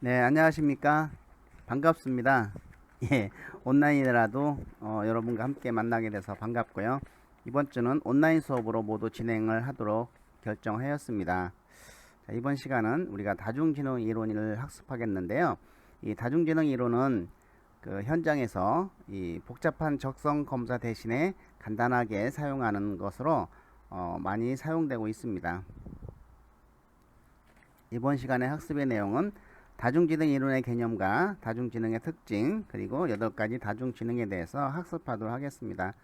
네, 안녕하십니까. 반갑습니다. 예, 온라인이라도 여러분과 함께 만나게 돼서 반갑고요. 이번 주는 온라인 수업으로 모두 진행을 하도록 결정하였습니다. 자, 이번 시간은 우리가 다중지능 이론을 학습하겠는데요. 이 다중지능 이론은 그 현장에서 이 복잡한 적성 검사 대신에 간단하게 사용하는 것으로 많이 사용되고 있습니다. 이번 시간의 학습의 내용은 다중지능 이론의 개념과 다중지능의 특징, 그리고 8가지 다중지능에 대해서 학습하도록 하겠습니다.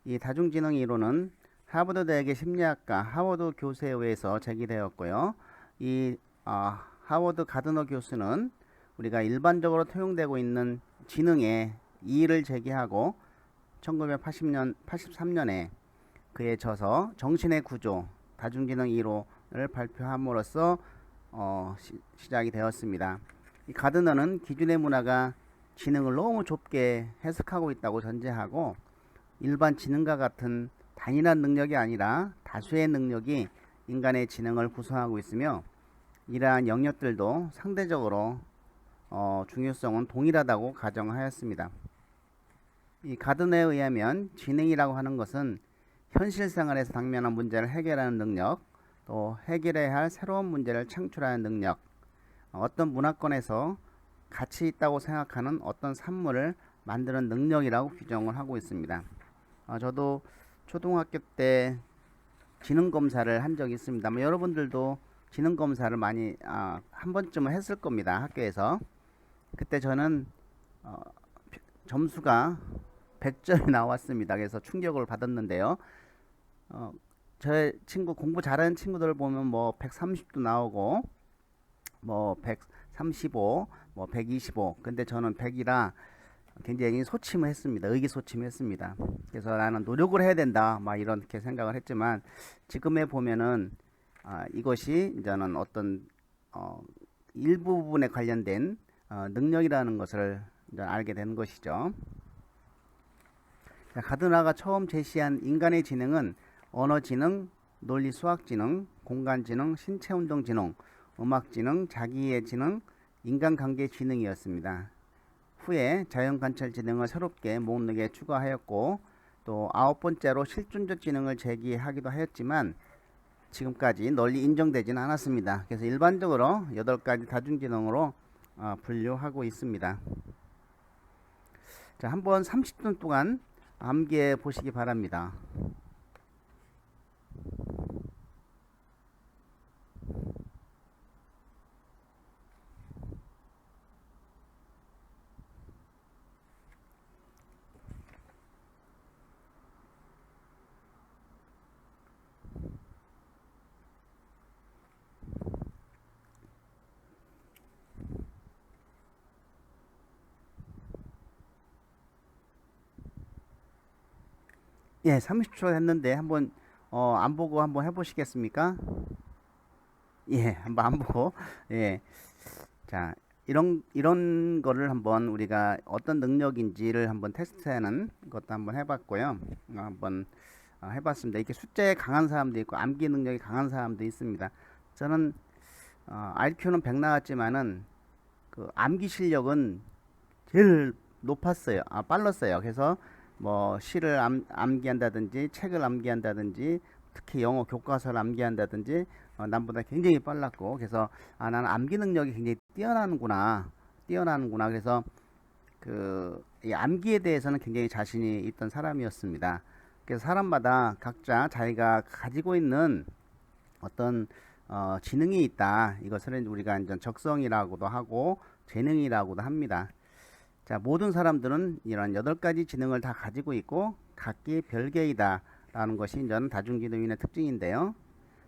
이 다중지능 이론은 하버드 대학의 심리학과 하워드 교수에 의해서 제기되었고요. 이 하워드 가드너 교수는 우리가 일반적으로 통용되고 있는 지능의 이의를 제기하고 1983년에 그의 저서 정신의 구조, 다중지능 이론을 발표함으로써 시작이 되었습니다. 이 가드너는 기존의 문화가 지능을 너무 좁게 해석하고 있다고 전제하고 일반 지능과 같은 단일한 능력이 아니라 다수의 능력이 인간의 지능을 구성하고 있으며 이러한 영역들도 상대적으로 중요성은 동일하다고 가정하였습니다. 이 가드너에 의하면 지능이라고 하는 것은 현실 생활에서 당면한 문제를 해결하는 능력, 또 해결해야 할 새로운 문제를 창출하는 능력, 어떤 문화권에서 가치 있다고 생각하는 어떤 산물을 만드는 능력이라고 규정을 하고 있습니다. 저도 초등학교 때 지능검사를 한 적이 있습니다. 여러분들도 지능검사를 많이 한 번쯤은 했을 겁니다. 학교에서. 그때 저는 점수가 100점이 나왔습니다. 그래서 충격을 받았는데요. 제 친구 공부 잘하는 친구들 보면 뭐 130도 나오고 뭐 135, 뭐 125. 근데 저는 100이라 굉장히 소침을 했습니다. 의기소침했습니다. 그래서 나는 노력을 해야 된다, 막 이렇게 생각을 했지만 지금에 보면은 이것이 이제는 어떤 일부분에 관련된 능력이라는 것을 이제 알게 된 것이죠. 자, 가드너가 처음 제시한 인간의 지능은 언어지능, 논리수학지능, 공간지능, 신체운동지능, 음악지능, 자기이해지능, 인간관계지능이었습니다. 후에 자연관찰지능을 새롭게 목록에 추가하였고 또 9번째로 실존적 지능을 제기하기도 하였지만 지금까지 널리 인정되지는 않았습니다. 그래서 일반적으로 8가지 다중지능으로 분류하고 있습니다. 자, 한번 30분 동안 암기해 보시기 바랍니다. 예, 30초 했는데 한번 안 보고 한번 해보시겠습니까? 예, 한번 안 보고. 예, 자, 이런 거를 한번 우리가 어떤 능력인지를 한번 테스트하는 것도 한번 해봤고요. 한번 해봤습니다. 이렇게 숫자에 강한 사람도 있고 암기 능력이 강한 사람도 있습니다. 저는 IQ는 100 나왔지만은 그 암기 실력은 제일 높았어요. 빨랐어요. 그래서 뭐 시를 암기한다든지 책을 암기한다든지 특히 영어 교과서를 암기한다든지 남보다 굉장히 빨랐고 그래서 나는 암기 능력이 굉장히 뛰어나는구나. 그래서 이 암기에 대해서는 굉장히 자신이 있던 사람이었습니다. 그래서 사람마다 각자 자기가 가지고 있는 어떤 지능이 있다. 이것을 우리가 이제 적성이라고도 하고 재능이라고도 합니다. 자, 모든 사람들은 이런 8가지 지능을 다 가지고 있고 각기 별개이다 라는 것이 이제 다중지능의 특징인데요.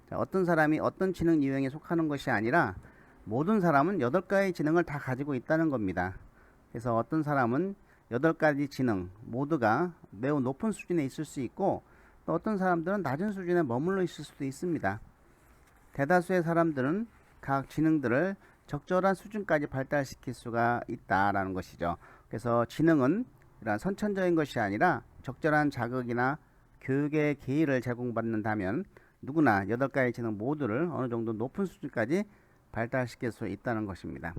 자, 어떤 사람이 어떤 지능 유형에 속하는 것이 아니라 모든 사람은 8가지 지능을 다 가지고 있다는 겁니다. 그래서 어떤 사람은 8가지 지능 모두가 매우 높은 수준에 있을 수 있고 또 어떤 사람들은 낮은 수준에 머물러 있을 수도 있습니다. 대다수의 사람들은 각 지능들을 적절한 수준까지 발달시킬 수가 있다라는 것이죠. 그래서 지능은 이런 선천적인 것이 아니라 적절한 자극이나 교육의 기회를 제공받는다면 누구나 8가지 지능 모두를 어느 정도 높은 수준까지 발달시킬 수 있다는 것입니다.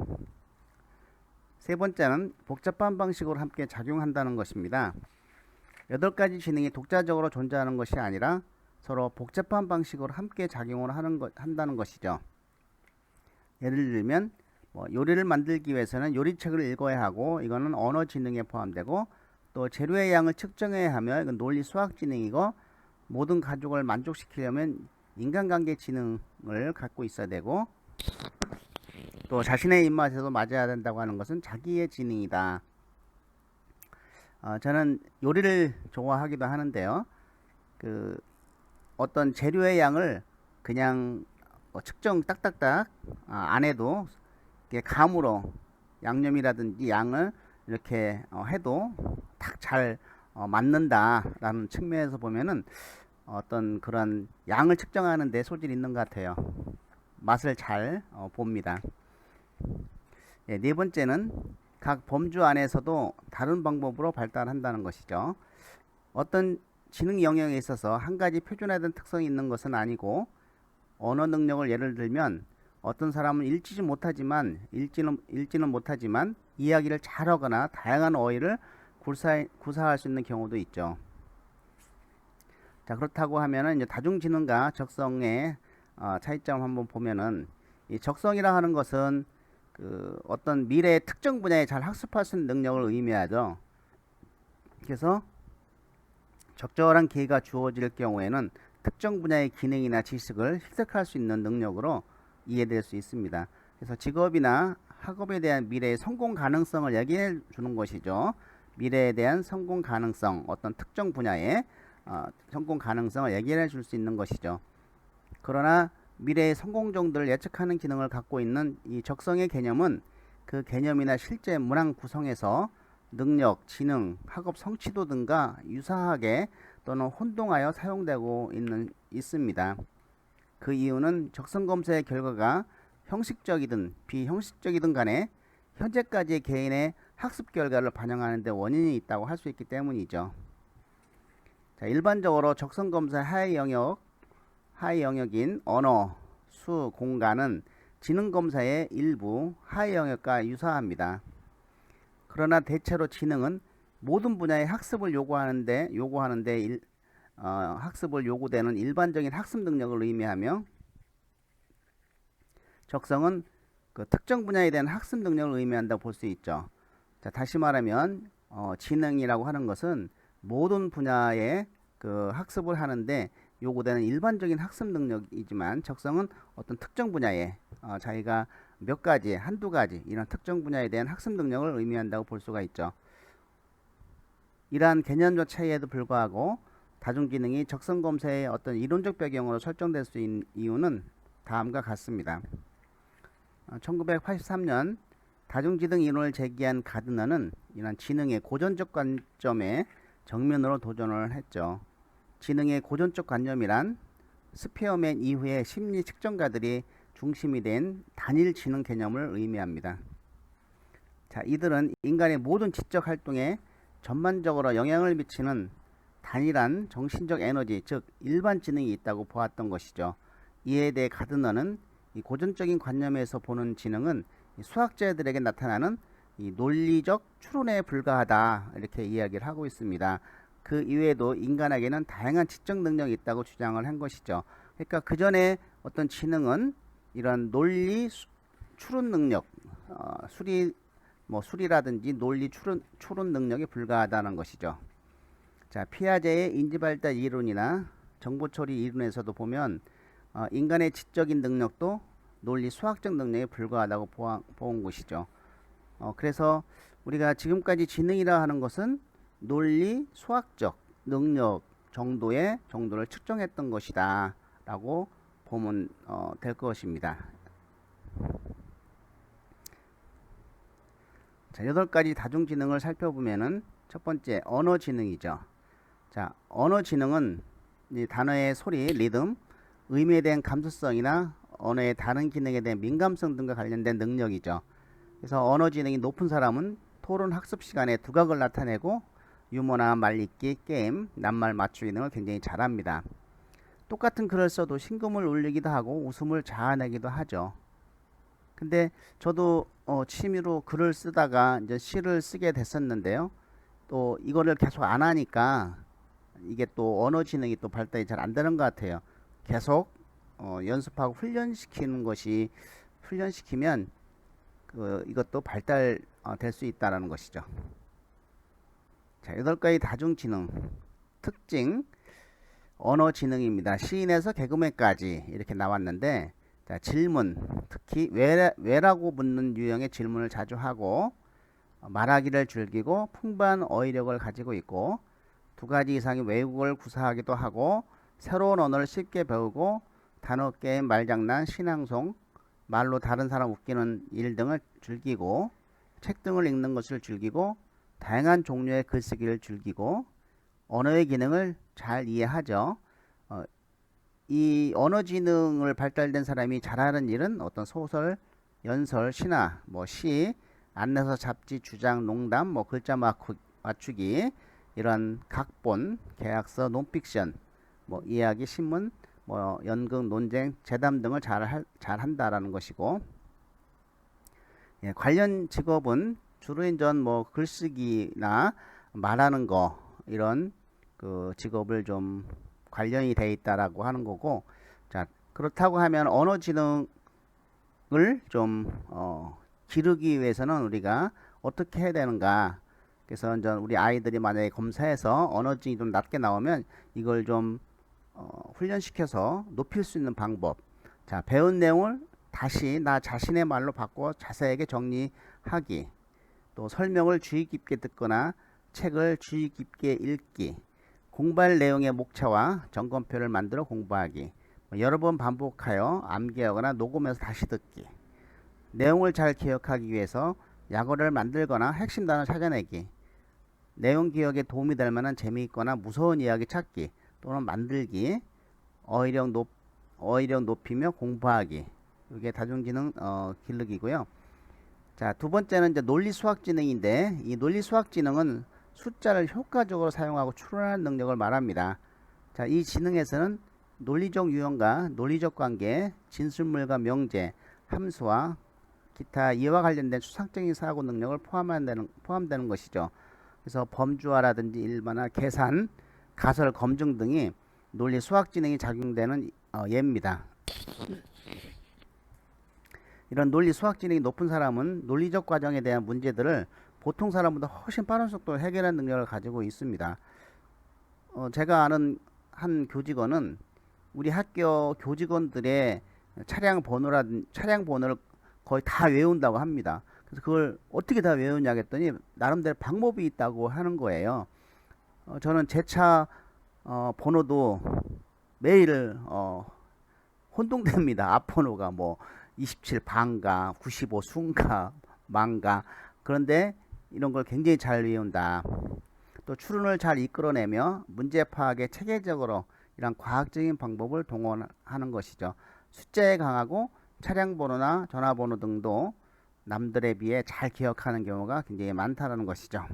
세 번째는 복잡한 방식으로 함께 작용한다는 것입니다. 8가지 지능이 독자적으로 존재하는 것이 아니라 서로 복잡한 방식으로 함께 작용을 한다는 것이죠. 예를 들면 요리를 만들기 위해서는 요리책을 읽어야 하고, 이거는 언어 지능에 포함되고, 또 재료의 양을 측정해야 하며 이건 논리 수학 지능이고, 모든 가족을 만족시키려면 인간관계 지능을 갖고 있어야 되고, 또 자신의 입맛에도 맞아야 된다고 하는 것은 자기의 지능이다. 저는 요리를 좋아하기도 하는데요. 어떤 재료의 양을 그냥 측정 딱딱딱 안 해도 감으로 양념이라든지 양을 이렇게 해도 딱 잘 맞는다라는 측면에서 보면은 어떤 그런 양을 측정하는 데 소질이 있는 것 같아요. 맛을 잘 봅니다. 네 번째는 각 범주 안에서도 다른 방법으로 발달한다는 것이죠. 어떤 지능 영역에 있어서 한 가지 표준화된 특성이 있는 것은 아니고, 언어 능력을 예를 들면 어떤 사람은 읽지는 못하지만 이야기를 잘하거나 다양한 어휘를 구사할 수 있는 경우도 있죠. 자, 그렇다고 하면은 이제 다중지능과 적성의 차이점을 한번 보면은, 이 적성이라 하는 것은 어떤 미래의 특정 분야에 잘 학습할 수 있는 능력을 의미하죠. 그래서 적절한 기회가 주어질 경우에는 특정 분야의 기능이나 지식을 습득할 수 있는 능력으로 이해될 수 있습니다. 그래서 직업이나 학업에 대한 미래의 성공 가능성을 얘기해 주는 것이죠. 미래에 대한 성공 가능성, 어떤 특정 분야의 성공 가능성을 얘기해 줄 수 있는 것이죠. 그러나 미래의 성공 정도를 예측하는 기능을 갖고 있는 이 적성의 개념은 그 개념이나 실제 문항 구성에서 능력, 지능, 학업 성취도 등과 유사하게 또는 혼동하여 사용되고 있습니다. 그 이유는 적성 검사의 결과가 형식적이든 비형식적이든 간에 현재까지의 개인의 학습 결과를 반영하는 데 원인이 있다고 할 수 있기 때문이죠. 자, 일반적으로 적성 검사의 하위 영역인 언어, 수, 공간은 지능 검사의 일부 하위 영역과 유사합니다. 그러나 대체로 지능은 모든 분야의 학습을 요구하는데 학습을 요구되는 일반적인 학습 능력을 의미하며, 적성은 그 특정 분야에 대한 학습 능력을 의미한다고 볼 수 있죠. 자, 다시 말하면 지능이라고 하는 것은 모든 분야의 그 학습을 하는데 요구되는 일반적인 학습 능력이지만, 적성은 어떤 특정 분야에 자기가 몇 가지, 한두 가지 이런 특정 분야에 대한 학습 능력을 의미한다고 볼 수가 있죠. 이러한 개념적 차이에도 불구하고 다중지능이 적성 검사의 어떤 이론적 배경으로 설정될 수 있는 이유는 다음과 같습니다. 1983년 다중지능 이론을 제기한 가드너는 이런 지능의 고전적 관점에 정면으로 도전을 했죠. 지능의 고전적 관념이란 스피어맨 이후의 심리 측정가들이 중심이 된 단일 지능 개념을 의미합니다. 자, 이들은 인간의 모든 지적 활동에 전반적으로 영향을 미치는 단일한 정신적 에너지, 즉 일반 지능이 있다고 보았던 것이죠. 이에 대해 가드너는 이 고전적인 관념에서 보는 지능은 수학자들에게 나타나는 이 논리적 추론에 불과하다, 이렇게 이야기를 하고 있습니다. 그 이외에도 인간에게는 다양한 지적 능력이 있다고 주장을 한 것이죠. 그러니까 그 전에 어떤 지능은 이런 논리 추론 능력, 수리라든지 논리 추론 능력이 불가하다는 것이죠. 자, 피아제의 인지발달 이론이나 정보처리 이론에서도 보면 인간의 지적인 능력도 논리 수학적 능력에 불과하다고 보은 것이죠. 그래서 우리가 지금까지 지능이라 하는 것은 논리 수학적 능력 정도를 측정했던 것이다 라고 보면 될 것입니다. 자, 8가지 다중지능을 살펴보면은 첫 번째 언어지능이죠. 자, 언어지능은 이 단어의 소리, 리듬, 의미에 대한 감수성이나 언어의 다른 기능에 대한 민감성 등과 관련된 능력이죠. 그래서 언어지능이 높은 사람은 토론 학습 시간에 두각을 나타내고 유머나 말잇기, 게임, 낱말 맞추기 등을 굉장히 잘합니다. 똑같은 글을 써도 심금을 울리기도 하고 웃음을 자아내기도 하죠. 근데 저도 취미로 글을 쓰다가 이제 시를 쓰게 됐었는데요. 또 이거를 계속 안 하니까 이게 또 언어 지능이 또 발달이 잘 안 되는 것 같아요. 계속 연습하고 훈련시키는 것이 훈련시키면 이것도 발달 될 수 있다라는 것이죠. 자, 8가지 다중지능 특징 언어 지능입니다. 시인에서 개그맨까지 이렇게 나왔는데, 자, 질문 특히 왜라고 묻는 유형의 질문을 자주 하고 말하기를 즐기고 풍부한 어휘력을 가지고 있고 2가지 이상의 외국어를 구사하기도 하고 새로운 언어를 쉽게 배우고 단어 게임, 말장난, 신앙송, 말로 다른 사람 웃기는 일 등을 즐기고 책 등을 읽는 것을 즐기고 다양한 종류의 글쓰기를 즐기고 언어의 기능을 잘 이해하죠. 이 언어 지능을 발달된 사람이 잘하는 일은 어떤 소설, 연설, 신화, 시, 안내서, 잡지, 주장, 농담, 글자 맞추기, 이런 각본, 계약서, 논픽션, 이야기, 신문, 연극, 논쟁, 재담 등을 잘 한다라는 것이고, 예, 관련 직업은 주로 이전 글쓰기나 말하는 거 이런 그 직업을 좀 관련이 돼 있다라고 하는 거고, 자, 그렇다고 하면 언어 지능을 좀 기르기 위해서는 우리가 어떻게 해야 되는가? 그래서 이제 우리 아이들이 만약에 검사해서 언어증이 좀 낮게 나오면 이걸 좀 훈련시켜서 높일 수 있는 방법. 자, 배운 내용을 다시 나 자신의 말로 바꿔 자세하게 정리하기. 또 설명을 주의 깊게 듣거나 책을 주의 깊게 읽기. 공부할 내용의 목차와 점검표를 만들어 공부하기. 여러 번 반복하여 암기하거나 녹음해서 다시 듣기. 내용을 잘 기억하기 위해서 약어를 만들거나 핵심 단어 찾아내기. 내용 기억에 도움이 될 만한 재미있거나 무서운 이야기 찾기 또는 만들기. 어휘력 높이며 공부하기. 이게 다중지능 기르기고요. 자, 2번째는 이제 논리수학지능인데, 이 논리수학지능은 숫자를 효과적으로 사용하고 추론하는 능력을 말합니다. 자, 이 지능에서는 논리적 유형과 논리적 관계, 진술물과 명제, 함수와 기타 이와 관련된 추상적인 사고 능력을 포함되는 것이죠. 그래서 범주화라든지 일반화, 계산, 가설, 검증 등이 논리 수학 지능이 작용되는 예입니다. 이런 논리 수학 지능이 높은 사람은 논리적 과정에 대한 문제들을 보통 사람보다 훨씬 빠른 속도로 해결하는 능력을 가지고 있습니다. 제가 아는 한 교직원은 우리 학교 교직원들의 차량 번호를 거의 다 외운다고 합니다. 그래서 그걸 어떻게 다 외우냐 했더니 나름대로 방법이 있다고 하는 거예요. 저는 제 차 번호도 매일 혼동됩니다. 앞번호가 27 반가, 95 순가, 만가. 그런데 이런 걸 굉장히 잘 외운다. 또 추론을 잘 이끌어내며 문제 파악에 체계적으로 이런 과학적인 방법을 동원하는 것이죠. 숫자에 강하고 차량 번호나 전화번호 등도 남들에 비해 잘 기억하는 경우가 굉장히 많다는 것이죠.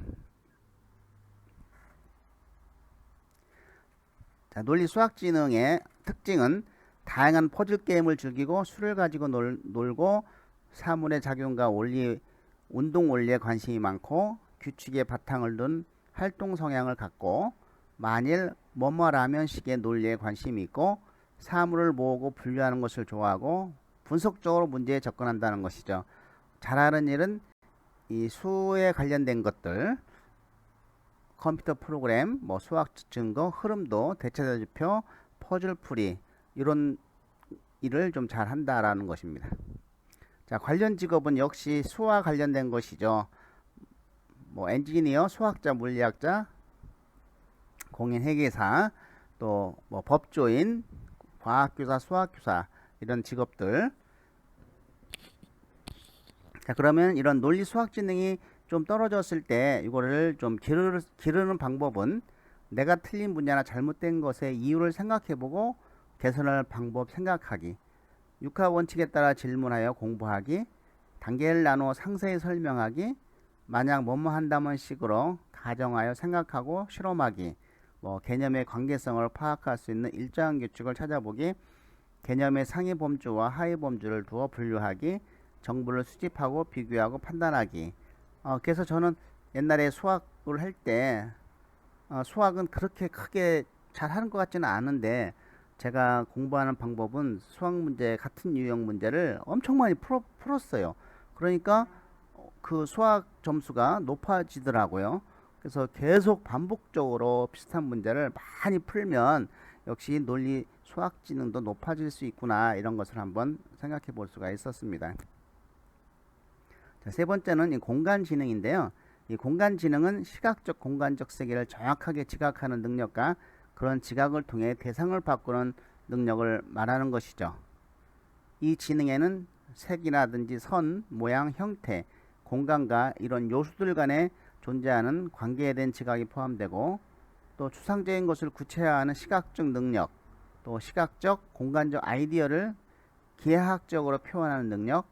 자, 논리 수학지능의 특징은 다양한 퍼즐 게임을 즐기고 수를 가지고 놀고 사물의 작용과 운동 원리에 관심이 많고 규칙의 바탕을 둔 활동 성향을 갖고 만일 뭐뭐라면식의 논리에 관심이 있고 사물을 모으고 분류하는 것을 좋아하고 분석적으로 문제에 접근한다는 것이죠. 잘하는 일은 이 수에 관련된 것들, 컴퓨터 프로그램, 수학 증거, 흐름도, 대체대조표, 퍼즐 풀이 이런 일을 좀 잘 한다라는 것입니다. 자, 관련 직업은 역시 수와 관련된 것이죠. 엔지니어, 수학자, 물리학자, 공인회계사, 또 법조인, 과학교사, 수학교사 이런 직업들. 자, 그러면 이런 논리 수학 지능이 좀 떨어졌을 때 이거를 좀 기르는 방법은 내가 틀린 분야나 잘못된 것의 이유를 생각해보고 개선할 방법 생각하기, 육하 원칙에 따라 질문하여 공부하기, 단계를 나누어 상세히 설명하기, 만약 뭐뭐 한다면 식으로 가정하여 생각하고 실험하기, 개념의 관계성을 파악할 수 있는 일정한 규칙을 찾아보기, 개념의 상위 범주와 하위 범주를 두어 분류하기, 정보를 수집하고 비교하고 판단하기. 그래서 저는 옛날에 수학을 할 때 수학은 그렇게 크게 잘 하는 것 같지는 않은데 제가 공부하는 방법은 수학 문제 같은 유형 문제를 엄청 많이 풀었어요. 그러니까 그 수학 점수가 높아지더라고요. 그래서 계속 반복적으로 비슷한 문제를 많이 풀면 역시 논리 수학 지능도 높아질 수 있구나, 이런 것을 한번 생각해 볼 수가 있었습니다. 자, 세 번째는 이 공간 지능인데요. 이 공간 지능은 시각적 공간적 세계를 정확하게 지각하는 능력과 그런 지각을 통해 대상을 바꾸는 능력을 말하는 것이죠. 이 지능에는 색이라든지 선, 모양, 형태, 공간과 이런 요소들 간에 존재하는 관계에 대한 지각이 포함되고, 또 추상적인 것을 구체화하는 시각적 능력, 또 시각적 공간적 아이디어를 기하학적으로 표현하는 능력,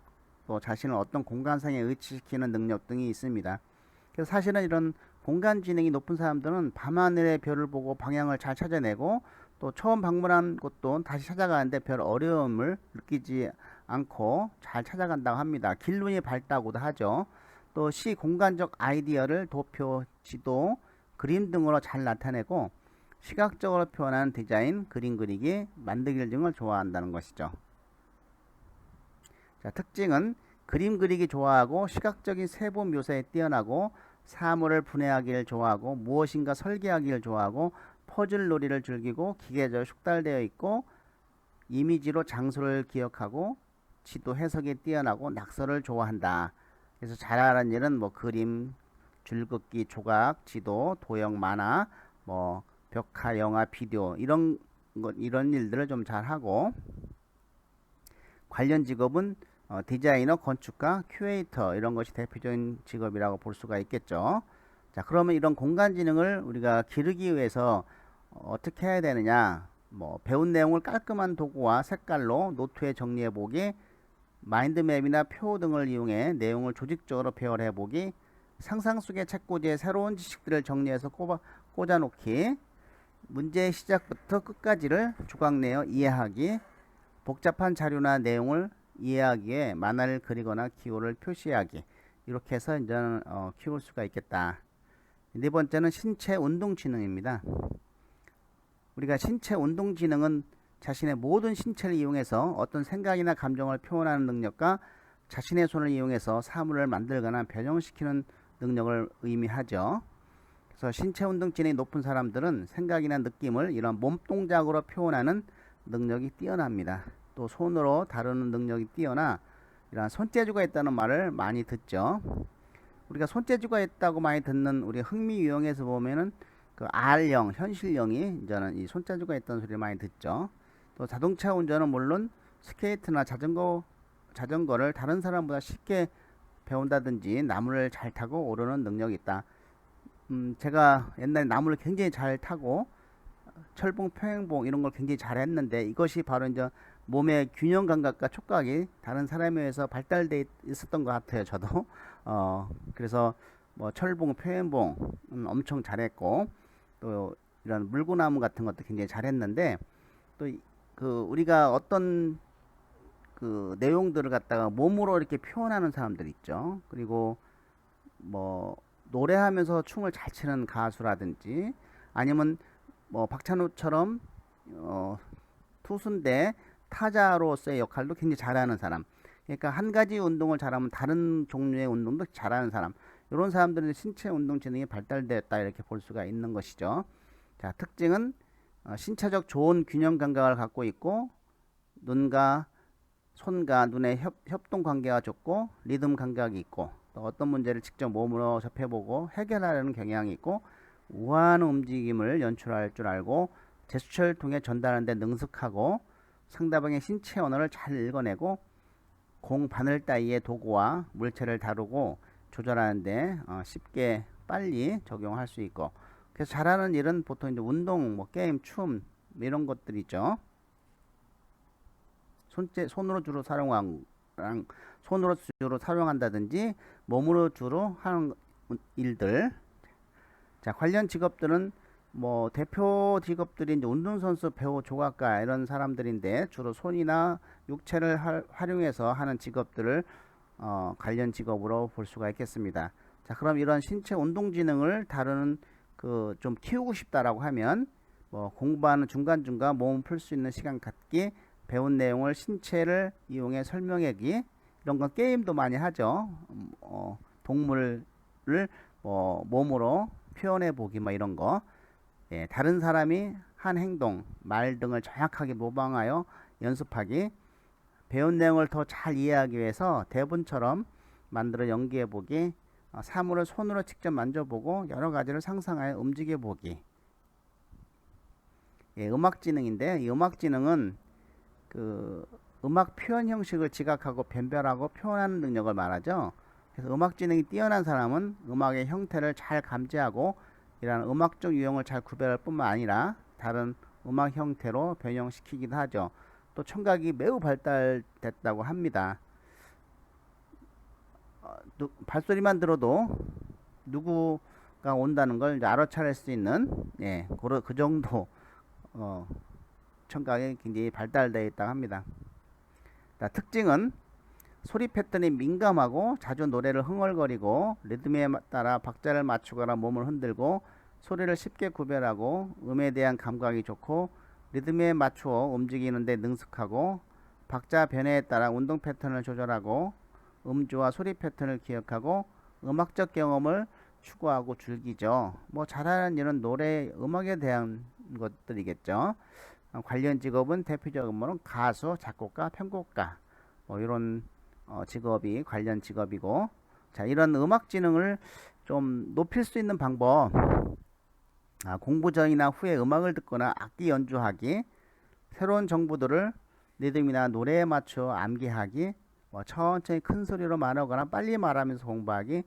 또 자신을 어떤 공간상에 의치시키는 능력 등이 있습니다. 그래서 사실은 이런 공간 지능이 높은 사람들은 밤하늘의 별을 보고 방향을 잘 찾아내고, 또 처음 방문한 곳도 다시 찾아가는데 별 어려움을 느끼지 않고 잘 찾아간다고 합니다. 길눈이 밝다고도 하죠. 또 시 공간적 아이디어를 도표, 지도, 그림 등으로 잘 나타내고 시각적으로 표현하는 디자인, 그림 그리기, 만들기 등을 좋아한다는 것이죠. 자, 특징은 그림 그리기 좋아하고 시각적인 세부 묘사에 뛰어나고 사물을 분해하기를 좋아하고 무엇인가 설계하기를 좋아하고 퍼즐 놀이를 즐기고 기계적으로 숙달되어 있고 이미지로 장소를 기억하고 지도 해석에 뛰어나고 낙서를 좋아한다. 그래서 잘하는 일은 뭐 그림, 줄긋기, 조각, 지도, 도형, 만화, 뭐 벽화, 영화, 비디오 이런 일들을 좀 잘하고, 관련 직업은 디자이너, 건축가, 큐레이터 이런 것이 대표적인 직업이라고 볼 수가 있겠죠. 자, 그러면 이런 공간지능을 우리가 기르기 위해서 어떻게 해야 되느냐? 뭐 배운 내용을 깔끔한 도구와 색깔로 노트에 정리해 보기, 마인드맵이나 표 등을 이용해 내용을 조직적으로 배열해 보기, 상상 속의 책꽂이에 새로운 지식들을 정리해서 꽂아 놓기, 문제의 시작부터 끝까지를 조각 내어 이해하기, 복잡한 자료나 내용을 이해하기에 만화를 그리거나 기호를 표시하기, 이렇게 해서 이제 키울 수가 있겠다. 네 번째는 신체 운동 지능입니다. 우리가 신체 운동 지능은 자신의 모든 신체를 이용해서 어떤 생각이나 감정을 표현하는 능력과 자신의 손을 이용해서 사물을 만들거나 변형시키는 능력을 의미하죠. 그래서 신체 운동 지능이 높은 사람들은 생각이나 느낌을 이런 몸 동작으로 표현하는 능력이 뛰어납니다. 또 손으로 다루는 능력이 뛰어나 이런 손재주가 있다는 말을 많이 듣죠. 우리가 손재주가 있다고 많이 듣는 우리 흥미 유형에서 보면은 그 R형, 현실형이 이제는 이 손재주가 있다는 소리를 많이 듣죠. 또 자동차 운전은 물론 스케이트나 자전거를 다른 사람보다 쉽게 배운다든지 나무를 잘 타고 오르는 능력이 있다. 제가 옛날에 나무를 굉장히 잘 타고 철봉, 평행봉 이런 걸 굉장히 잘했는데 이것이 바로 이제 몸의 균형 감각과 촉각이 다른 사람에 의해서 발달돼 있었던 것 같아요. 저도 그래서 뭐 철봉, 평행봉 엄청 잘했고, 또 이런 물구나무 같은 것도 굉장히 잘했는데, 또 그 우리가 어떤 그 내용들을 갖다가 몸으로 이렇게 표현하는 사람들 있죠. 그리고 뭐 노래하면서 춤을 잘 추는 가수라든지, 아니면 뭐 박찬호처럼 투수인데 타자로서의 역할도 굉장히 잘하는 사람. 그러니까 한 가지 운동을 잘하면 다른 종류의 운동도 잘하는 사람. 이런 사람들은 신체 운동 지능이 발달되었다, 이렇게 볼 수가 있는 것이죠. 자, 특징은 신체적 좋은 균형 감각을 갖고 있고, 눈과 손과 눈의 협동 관계가 좋고, 리듬 감각이 있고, 또 어떤 문제를 직접 몸으로 접해보고 해결하려는 경향이 있고, 우아한 움직임을 연출할 줄 알고 제스처를 통해 전달하는 데 능숙하고, 상대방의 신체 언어를 잘 읽어내고, 공 바늘 따위의 도구와 물체를 다루고 조절하는데 쉽게 빨리 적용할 수 있고, 그래서 잘하는 일은 보통 이제 운동, 뭐 게임, 춤 이런 것들이죠. 손으로 주로 사용한다든지 몸으로 주로 하는 일들. 자, 관련 직업들은 뭐 대표 직업들이 이제 운동선수, 배우, 조각가 이런 사람들인데, 주로 손이나 육체를 활용해서 하는 직업들을 관련 직업으로 볼 수가 있겠습니다. 자, 그럼 이런 신체 운동 지능을 다루는 좀 키우고 싶다라고 하면 뭐 공부하는 중간중간 몸을 풀 수 있는 시간 갖기, 배운 내용을 신체를 이용해 설명하기, 이런 건 게임도 많이 하죠. 동물을 몸으로 표현해 보기 뭐 이런 거. 예, 다른 사람이 한 행동, 말 등을 정확하게 모방하여 연습하기, 배운 내용을 더 잘 이해하기 위해서 대본처럼 만들어 연기해 보기, 사물을 손으로 직접 만져보고 여러 가지를 상상하여 움직여 보기. 예, 음악지능인데 이 음악지능은 음악 표현 형식을 지각하고 변별하고 표현하는 능력을 말하죠. 그래서 음악지능이 뛰어난 사람은 음악의 형태를 잘 감지하고 이러한 음악적 유형을 잘 구별할 뿐만 아니라 다른 음악 형태로 변형시키기도 하죠. 또 청각이 매우 발달됐다고 합니다. 발소리만 들어도 누구가 온다는 걸 알아차릴 수 있는 그 정도 청각이 굉장히 발달되어 있다고 합니다. 자, 특징은 소리 패턴이 민감하고 자주 노래를 흥얼거리고 리듬에 따라 박자를 맞추거나 몸을 흔들고 소리를 쉽게 구별하고 음에 대한 감각이 좋고 리듬에 맞추어 움직이는데 능숙하고 박자 변화에 따라 운동 패턴을 조절하고 음주와 소리 패턴을 기억하고 음악적 경험을 추구하고 즐기죠. 뭐 잘하는 일은 노래, 음악에 대한 것들이겠죠. 관련 직업은 대표적으로는 가수, 작곡가, 편곡가 뭐 이런 직업이 관련 직업이고, 자, 이런 음악 지능을 좀 높일 수 있는 방법, 공부 전이나 후에 음악을 듣거나 악기 연주하기, 새로운 정보들을 리듬이나 노래에 맞춰 암기하기, 천천히 큰 소리로 말하거나 빨리 말하면서 공부하기,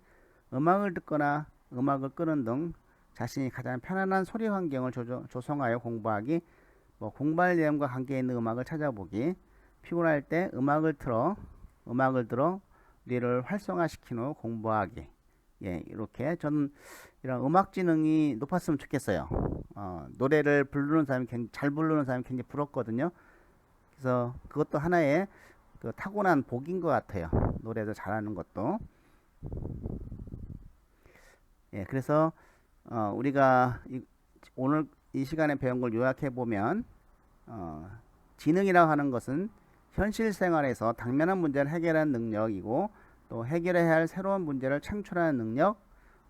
음악을 듣거나 음악을 끄는 등 자신이 가장 편안한 소리 환경을 조성하여 공부하기, 공부할 내용과 관계 있는 음악을 찾아보기, 피곤할 때 음악을 들어 뇌를 활성화시킨 후 공부하기. 예, 이렇게 저는 이런 음악 지능이 높았으면 좋겠어요. 노래를 부르는 사람이 잘 부르는 사람이 굉장히 부럽거든요. 그래서 그것도 하나의 타고난 복인 것 같아요. 노래도 잘하는 것도. 예, 그래서 우리가 오늘 이 시간에 배운 걸 요약해 보면 지능이라고 하는 것은 현실 생활에서 당면한 문제를 해결하는 능력이고, 또 해결해야 할 새로운 문제를 창출하는 능력,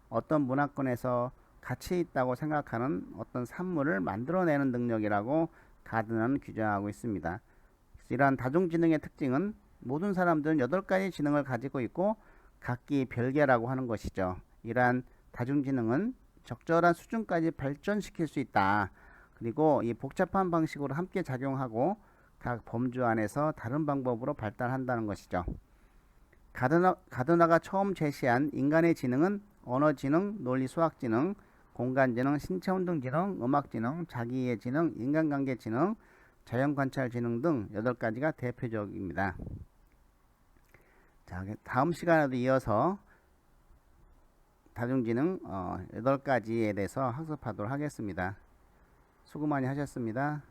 어떤 문화권에서 가치 있다고 생각하는 어떤 산물을 만들어내는 능력이라고 가드너는 규정하고 있습니다. 이러한 다중지능의 특징은 모든 사람들은 8가지 지능을 가지고 있고 각기 별개라고 하는 것이죠. 이러한 다중지능은 적절한 수준까지 발전시킬 수 있다. 그리고 이 복잡한 방식으로 함께 작용하고 각 범주 안에서 다른 방법으로 발달한다는 것이죠. 가드너가 처음 제시한 인간의 지능은 언어지능, 논리수학지능, 공간지능, 신체운동지능, 음악지능, 자기이해지능, 인간관계지능, 자연관찰지능 등 8가지가 대표적입니다. 자, 다음 시간에도 이어서 다중지능 8가지에 대해서 학습하도록 하겠습니다. 수고 많이 하셨습니다.